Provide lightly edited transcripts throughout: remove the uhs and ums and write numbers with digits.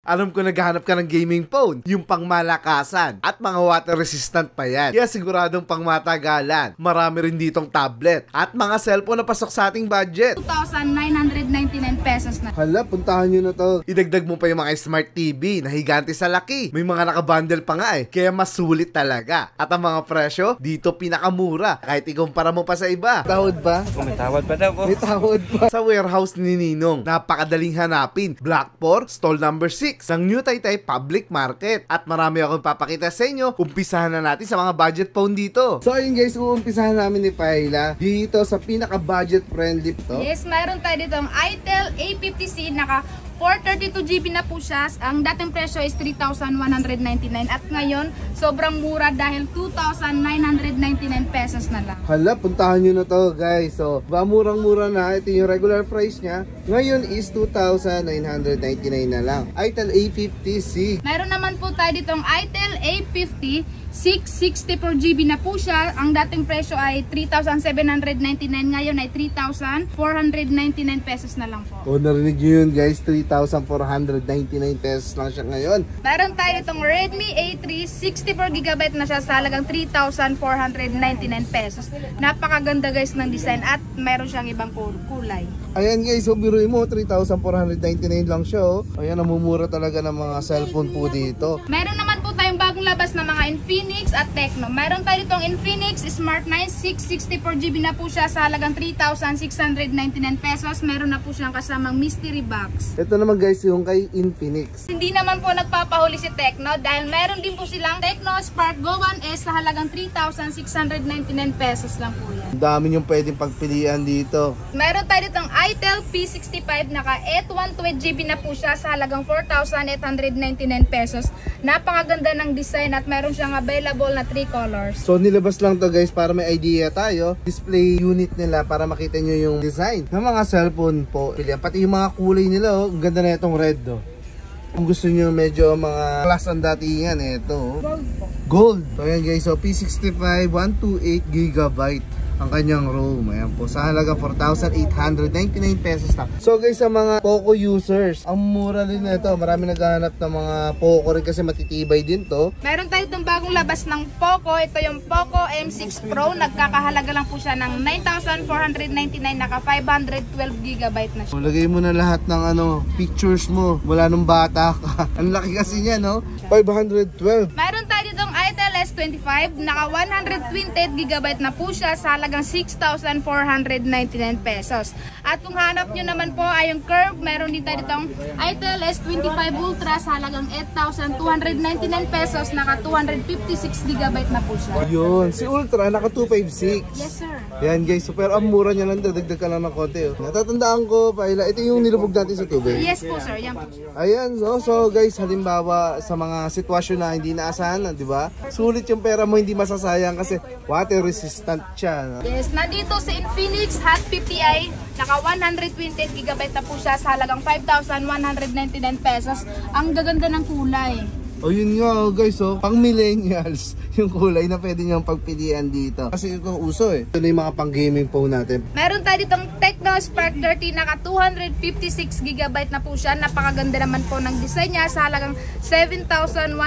Alam ko naghahanap ka ng gaming phone, yung pangmalakasan at mga water resistant pa yan. Kaya siguradong pangmatagalan. Marami rin ditong tablet at mga cellphone na pasok sa ating budget. 2,999 pesos na. Hala, puntahan nyo na to. Idagdag mo pa yung mga smart TV na higante sa laki. May mga nakabundle pa nga eh, kaya mas sulit talaga. At ang mga presyo, dito pinakamura. Kahit ikumpara mo pa sa iba. Tawad ba? May tawad pa daw po. May tawad pa. Sa warehouse ni Ninong, napakadaling hanapin. Block 4, stall number 6 ng New Taytay Public Market. At marami akong papakita sa inyo. Umpisahan na natin sa mga budget phone dito. So ayun guys, uumpisahan namin ni Paila dito sa pinaka-budget friendly to. Yes, mayroon tayo dito ang Itel A50C, naka 432GB na po siya. Ang dating presyo is 3,199 at ngayon sobrang mura dahil 2,999 pesos na lang. Hala, puntahan nyo na to guys. So, murang-mura na. Ito yung regular price niya. Ngayon is 2,999 na lang. Itel A50C. Meron naman po tayo dito ang Itel A50 664GB na po siya. Ang dating presyo ay 3,799, ngayon ay 3,499 pesos na lang po. O, narinig nyo yun guys, 3,499 pesos lang siya ngayon. Meron tayo itong Redmi A3 64GB na siya sa halagang 3,499 pesos. Napakaganda guys ng design at meron siyang ibang kulay. Ayan guys, so biruin mo, 3,499 lang siya oh. Ayan, namumura talaga ng mga cellphone po dito. Meron naman po tayong bagong labas na mga Infinix at Tecno. Meron tayo ditong Infinix Smart 9 664GB na po siya sa halagang 3,699 pesos. Meron na po siyang kasamang mystery box. Ito naman guys yung kay Infinix. Hindi naman po nagpapahuli si Tecno dahil meron din po silang Tecno Spark Go 1S sa halagang 3,699 pesos lang po yan. Ang dami yung pwedeng pagpilian dito. Meron tayo ditong Itel P65 naka 8/128GB na po siya sa halagang 4,899 pesos. Napakaganda ng design at meron siyang available na 3 colors. So nilabas lang to guys para may idea tayo. Display unit nila para makita nyo yung design ng mga cellphone po. Pati yung mga kulay nila oh. Ang ganda na itong red oh. Kung gusto nyo medyo mga class ang datingan, ito oh. Gold. So ayan guys, so P65 128GB ang kanyang ROM. Ayan po, sa halaga 4,899 pesos lang. So guys, sa mga Poco users, ang mura din na ito. Marami naghahanap ng mga Poco rin kasi matitibay din to. Meron tayo itong bagong labas ng Poco. Ito yung Poco M6 Pro. Nagkakahalaga lang po siya ng 9,499, naka 512GB na siya. So, lagay mo na lahat ng pictures mo mula nung bata ka. Ang laki kasi niya, no? 512. Meron tayo ditong Itel S25, naka 128GB na po siya sa halagang 6,499 pesos. At kung hanap nyo naman po ay yung curve, meron din tayo ditong Itel S25 Ultra sa halagang 8,299 pesos, naka 256GB na po siya. Yun, si Ultra naka 256. Yes sir. Yan guys, super ang mura niya lang, dagdag ka lang ng konti. Oh. Natatandaan ko, Paila, ito yung nilubog natin sa tubig. Yes po sir, yan po. Ayan, so guys, halimbawa sa mga sitwasyon na hindi naasahan, di ba? Sulit yung pera mo, hindi masasayang kasi water resistant siya. No? Yes, nandito si Infinix Hot 50i, naka 128GB na po siya sa halagang 5,199 pesos. Ang gaganda ng kulay. O yun nga guys, pang millennials yung kulay na pwede niyang pagpilian dito. Kasi ito uso eh. Ito na yung mga pang gaming phone natin. Meron tayo ditong Tecno Spark 30, naka 256GB na po siya. Napakaganda naman po ng design niya sa halagang 7,199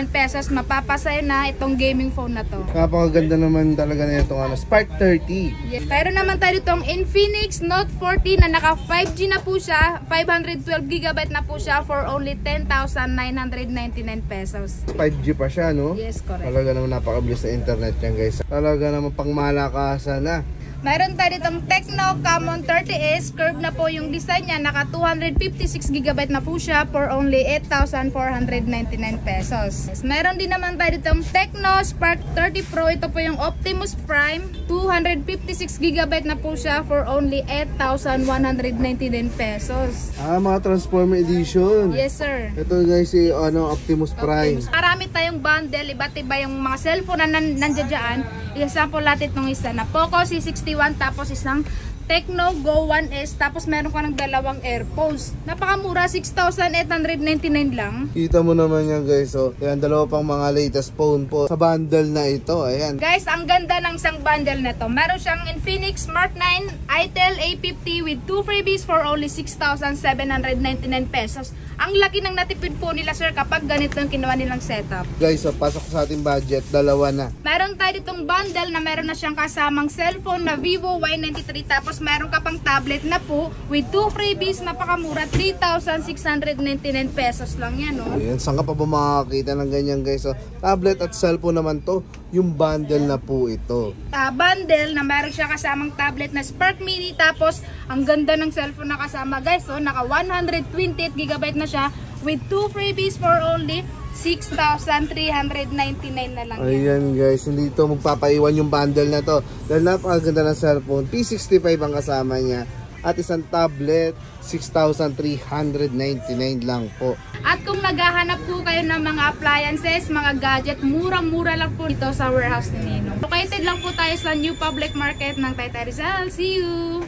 pesos. Mapapasayo na itong gaming phone na to. Napakaganda naman talaga na itong Spark 30. Yes. Meron naman tayo ditong Infinix Note 40 na naka 5G na po siya. 512GB na po siya for only 10,999 pesos. 5G pa siya, no? Yes, correct. Talaga naman napakabilis na internet yan, guys. Talaga naman pangmalakasan na. Meron tayo ditong Tecno Camon 30S. Curve na po yung design niya. Naka 256GB na po siya for only 8,499 pesos. Meron din naman tayo ditong Tecno Spark 30 Pro. Ito po yung Optimus Prime. 256GB na po siya for only 8,199 pesos. Mga Transformer Edition. Yes, sir. Ito guys, si Optimus Prime. Marami tayong bundle. Iba't iba yung mga cellphone na nandiyan dyan. I-sample natin itong isa na Poco C61, tapos isang Tecno Go 1S, tapos meron ka ng dalawang AirPods. Napakamura, 6,899 lang. Kita mo naman yan guys. So, yan, dalawa pang mga latest phone po sa bundle na ito. Ayan. Guys, ang ganda ng isang bundle na to. Meron siyang Infinix Smart 9 Itel A50 with 2 freebies for only 6,799 pesos. Ang laki ng natipid po nila sir kapag ganito yung kinuha nilang setup. Guys, so pasok sa ating budget, dalawa na. Meron tayo ditong bundle na meron na siyang kasamang cellphone na Vivo Y93, tapos meron ka pang tablet na po with 2 freebies, napakamura, 3,699 pesos lang yan, no? Ayan, saan ka pa ba makakita ng ganyan guys? So, tablet at cellphone naman to, yung bundle na po ito. Bundle na meron siya kasamang tablet na Spark Mini, tapos ang ganda ng cellphone na kasama guys, so naka 128GB na siya with 2 freebies for only 6,399 na lang yan. Ayan guys, hindi ito magpapaiwan yung bundle na to. Dahil napakaganda ng cellphone, P65 ang kasama niya. At isang tablet, 6,399 lang po. At kung naghahanap po kayo ng mga appliances, mga gadget, murang-mura lang po dito sa warehouse ni Ninong. Located lang po tayo sa New Public Market ng Taytay Rizal. See you!